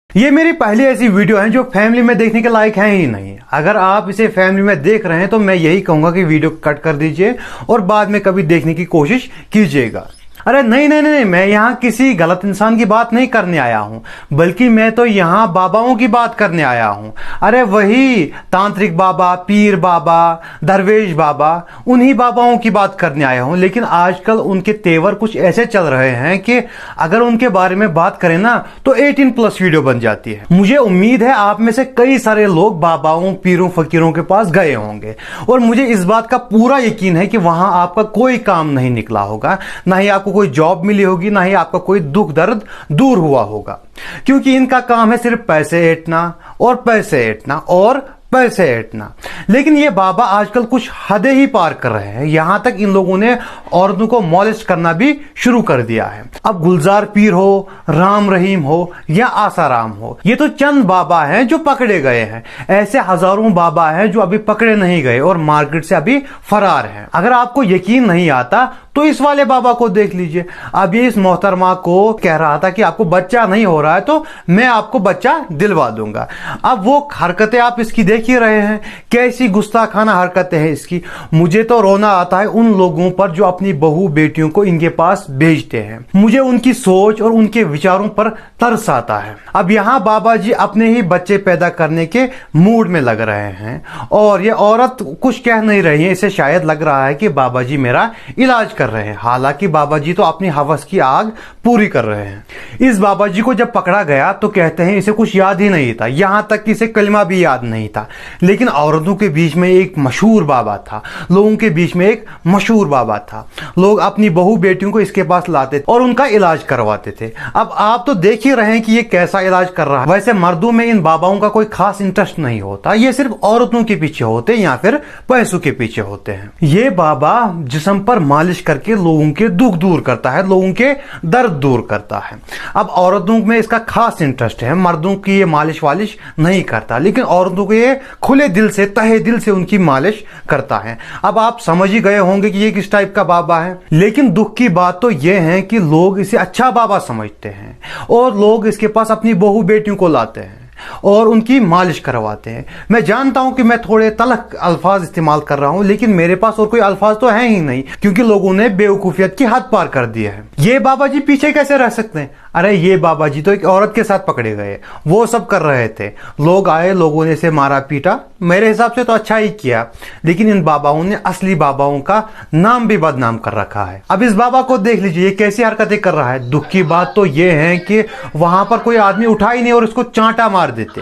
ये मेरी पहली ऐसी वीडियो है जो फैमिली में देखने के लायक है ही नहीं। अगर आप इसे फैमिली में देख रहे हैं तो मैं यही कहूंगा कि वीडियो कट कर दीजिए और बाद में कभी देखने की कोशिश कीजिएगा। अरे नहीं नहीं नहीं, मैं यहाँ किसी गलत इंसान की बात नहीं करने आया हूँ, बल्कि मैं तो यहाँ बाबाओं की बात करने आया हूँ। अरे वही तांत्रिक बाबा, पीर बाबा, दरवेश बाबा, उन्हीं बाबाओं की बात करने आया हूँ। लेकिन आजकल उनके तेवर कुछ ऐसे चल रहे हैं कि अगर उनके बारे में बात करें ना तो 18+ वीडियो बन जाती है। मुझे उम्मीद है आप में से कई सारे लोग बाबाओं, पीरों, फकीरों के पास गए होंगे और मुझे इस बात का पूरा यकीन है कि वहां आपका कोई काम नहीं निकला होगा, ना ही आपको कोई जॉब मिली होगी, ना ही आपका कोई दुख दर्द दूर हुआ होगा, क्योंकि इनका काम है सिर्फ पैसे ऐंठना और पैसे ऐंठना और पैसे ऐंठना। लेकिन ये बाबा आजकल कुछ हदें ही पार कर रहे हैं। यहां तक इन लोगों ने औरतों को मॉलेस्ट करना भी शुरू कर दिया है। अब गुलजार पीर हो, राम रहीम हो या आसाराम हो, ये तो चंद बाबा हैं जो पकड़े गए हैं। ऐसे हजारों बाबा हैं जो अभी पकड़े नहीं गए और मार्केट से अभी फरार हैं। अगर आपको यकीन नहीं आता तो इस वाले बाबा को देख लीजिए। अब ये इस मोहतरमा को कह रहा था कि आपको बच्चा नहीं हो रहा है तो मैं आपको बच्चा दिलवा दूंगा। अब वो हरकतें आप इसकी देख ही रहे हैं, कैसी गुस्ताखाना हरकतें हैं इसकी। मुझे तो रोना आता है उन लोगों पर जो अपनी बहू बेटियों को इनके पास भेजते हैं। मुझे उनकी सोच और उनके विचारों पर तरस आता है। अब यहाँ बाबा जी अपने ही बच्चे पैदा करने के मूड में लग रहे हैं और ये औरत कुछ कह नहीं रही है। इसे शायद लग रहा है कि बाबा जी मेरा इलाज कर रहे हैं, हालांकि बाबा जी तो अपनी हवस की आग पूरी कर रहे हैं। इस बाबा जी को जब पकड़ा गया तो कहते हैं इसे कुछ याद ही नहीं था, यहां तक कि इसे कलमा भी याद नहीं था। लेकिन औरतों के बीच में एक मशहूर बाबा था, लोगों के बीच में एक मशहूर बाबा था। लोग अपनी बहू बेटियों को इसके पास लाते और उनका इलाज करवाते थे। अब आप तो देख ही रहे हैं कि ये कैसा इलाज कर रहा है। वैसे मर्दों में इन बाबाओं का कोई खास इंटरेस्ट नहीं होता, ये सिर्फ औरतों के पीछे होते हैं या फिर पैसों के पीछे होते हैं। ये बाबा जिस्म पर मालिश करके लोगों के दुख दूर करता है, लोगों के दर्द दूर करता है। अब औरतों में इसका खास इंटरेस्ट है, मर्दों की ये मालिश वालिश नहीं करता, लेकिन औरतों को ये खुले दिल से, तहे दिल से उनकी मालिश करता है। अब आप समझ ही गए होंगे कि ये किस टाइप का बाबा है। लेकिन दुख की बात तो ये है कि लोग इसे अच्छा बाबा समझते हैं और लोग इसके पास अपनी बहू बेटियों को लाते हैं और उनकी मालिश करवाते हैं। मैं जानता हूं कि मैं थोड़े तलख अल्फाज इस्तेमाल कर रहा हूं, लेकिन मेरे पास और कोई अल्फाज तो है ही नहीं, क्योंकि लोगों ने बेवकूफियत की हद पार कर दी है। ये बाबा जी पीछे कैसे रह सकते हैं? अरे ये बाबा जी तो एक औरत के साथ पकड़े गए, वो सब कर रहे थे। लोग आए, लोगों ने इसे मारा पीटा, मेरे हिसाब से तो अच्छा ही किया। लेकिन इन बाबाओं ने असली बाबाओं का नाम भी बदनाम कर रखा है। अब इस बाबा को देख लीजिए, ये कैसी हरकतें कर रहा है। दुख की बात तो ये है कि वहां पर कोई आदमी उठा ही नहीं और इसको चांटा मार देते।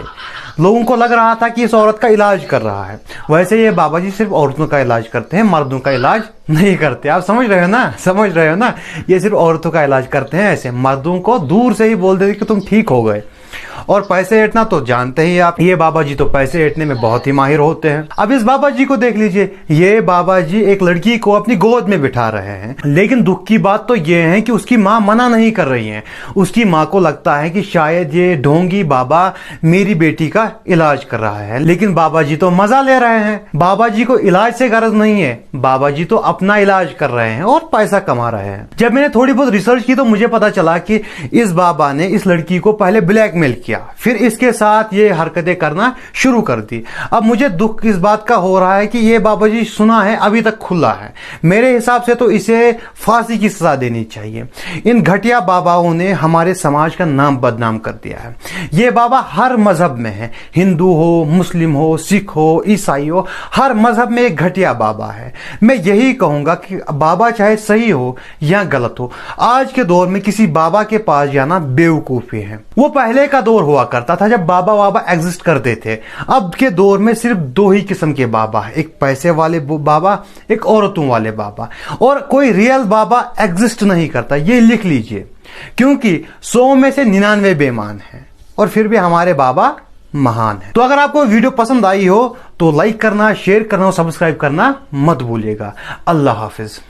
लोगों को लग रहा था कि इस औरत का इलाज कर रहा है। वैसे ये बाबा जी सिर्फ औरतों का इलाज करते हैं, मर्दों का इलाज नहीं करते। आप समझ रहे हो ना, समझ रहे हो ना? ये सिर्फ औरतों का इलाज करते हैं। ऐसे मर्दों को दूर से ही बोल देते कि तुम ठीक हो गए। और पैसे ऐंठना तो जानते ही आप, ये बाबा जी तो पैसे ऐंठने में बहुत ही माहिर होते हैं। अब इस बाबा जी को देख लीजिए, ये बाबा जी एक लड़की को अपनी गोद में बिठा रहे हैं। लेकिन दुख की बात तो ये है कि उसकी माँ मना नहीं कर रही है। उसकी माँ को लगता है कि शायद ये ढोंगी बाबा मेरी बेटी का इलाज कर रहा है, लेकिन बाबा जी तो मजा ले रहे हैं। बाबा जी को इलाज से गरज नहीं है, बाबा जी तो अपना इलाज कर रहे हैं और पैसा कमा रहे हैं। जब मैंने थोड़ी बहुत रिसर्च की तो मुझे पता चला कि इस बाबा ने इस लड़की को पहले ब्लैकमेल किया, फिर इसके साथ ये हरकतें करना शुरू कर दी। अब मुझे दुख इस बात का हो रहा है कि ये बाबा जी सुना है अभी तक खुला है। मेरे हिसाब से तो इसे फांसी की सजा देनी चाहिए। इन घटिया बाबाओं ने हमारे समाज का नाम बदनाम कर दिया है। ये बाबा हर मजहब में है, हिंदू हो, मुस्लिम हो, सिख हो, ईसाई हो, हर मजहब में एक घटिया बाबा है। मैं यही कहूंगा कि बाबा चाहे सही हो या गलत हो, आज के दौर में किसी बाबा के पास जाना बेवकूफी है। वो पहले का दौर हुआ करता था जब बाबा वाबा एग्जिस्ट करते थे। अब के दौर में सिर्फ दो ही किस्म के बाबा है, एक पैसे वाले बाबा, एक औरतों वाले बाबा, और कोई रियल बाबा एग्जिस्ट नहीं करता। ये लिख लीजिए, क्योंकि 100 में से 99 बेईमान हैं और फिर भी हमारे बाबा महान है। तो अगर आपको वीडियो पसंद आई हो तो लाइक करना, शेयर करना और सब्सक्राइब करना मत भूलिएगा। अल्लाह हाफिज।